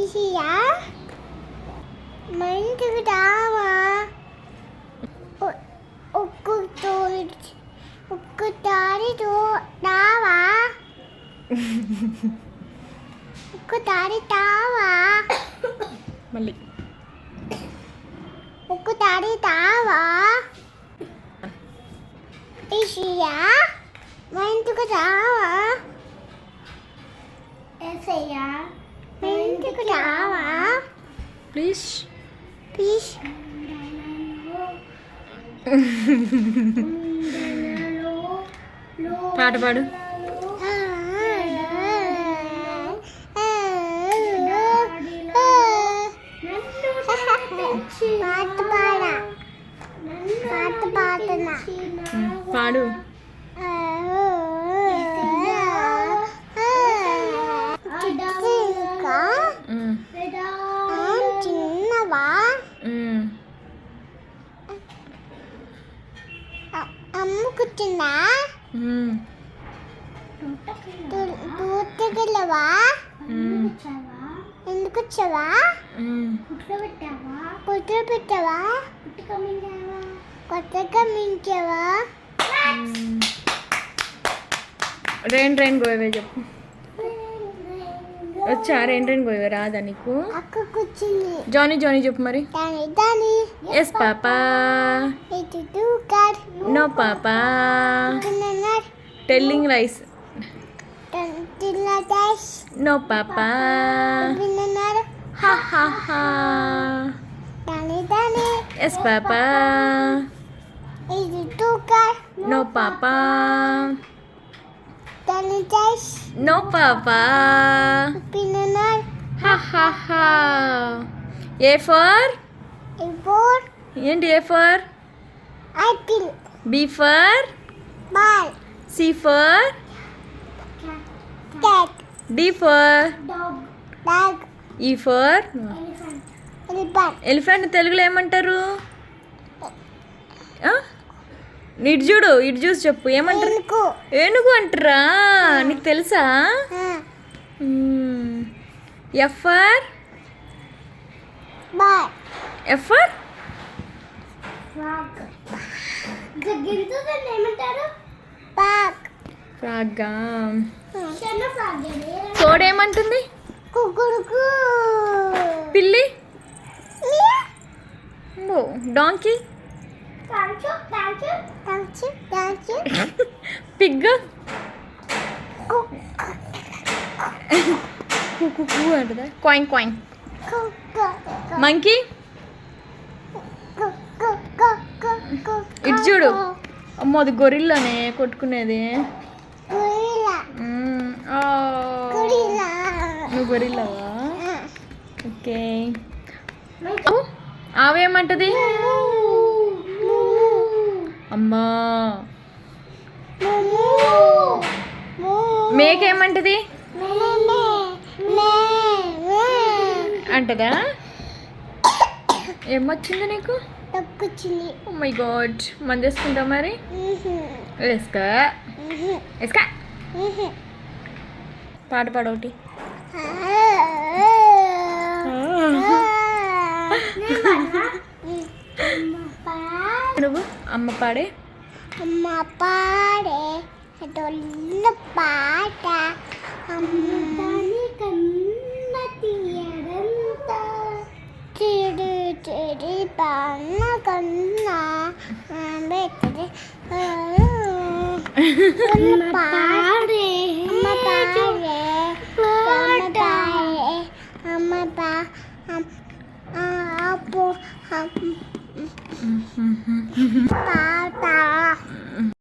ఇసియా మంచిగా రావా ఒక్కసారి రావా ఒక్కసారి తావా మళ్ళీ ఒక్కసారి తావా ఇసియా మంచిగా రావా ఎసయ్యా మంచిగా రావా ప్లీజ్ ప్లీజ్ పాట పాడు. పాడు. చిన్నవా అమ్మ కూర్చుందా దూతగలవా ఎందుకు వచ్చావా కుట్ర పెట్టావా కొత్తగా మించావా రెయిన్ రెయిన్ గోయవే చెప్పు. వచ్చా రెయిన్ రెయిన్ గోయవే రాదా నీకు? అక్క కూర్చుంది. జానీ జానీ చెప్పు మరి. దాని ఎస్ పాపా. ఇది టూకర్ నో పాపా. Telling rice. నో పాపా. హా హా హా. దాని ఎస్ పాపా. ఇది టూకర్ నో పాపా. దాని డైస్ నో పాపా. పిన్నర్ హా హా హా. ఏ ఫర్ ఫోర్ ఏంటి? A for apple. B for ball. C for cat. D for dog. E for elephant. Elephant తెలుగులో ఏమంటారు? ఇటు చూడు, ఇటు చూసి చెప్పు ఏమంటారు? ఏనుగు అంటారా? నీకు తెలుసా? F for ball. F for frog. ఏమంటారు? పాక్. ఫ్రాగా. చిన్న ఫ్రాగ్. తోడేమంటుంది? కుకురుకు. పిల్లి. డాంకీ. పిగ్. అంటదా? Coin coin. మంకీ. ఇటు చూడు. అమ్మో అది గొరిల్లానే కొట్టుకునేది. నువ్వు గొరిల్లావా? ఓకే. ఆవేమంటది? అమ్మా. మేకేమంటది? అంటదా? ఏమొచ్చింది నీకు? Oh my god. మంది వేసుకుంటావు మరి? వేసుకో వేసుకో. పాట పాడొకటి. నువ్వు అమ్మ పాడే. అమ్మ పాడే డొల్ల పాట అమ్మని కన్న తీయడంత చెడు చెడి పాన కన్నా పెట్టే పాడే అమ్మ పాడే అమ్మ పా అప్పు పాట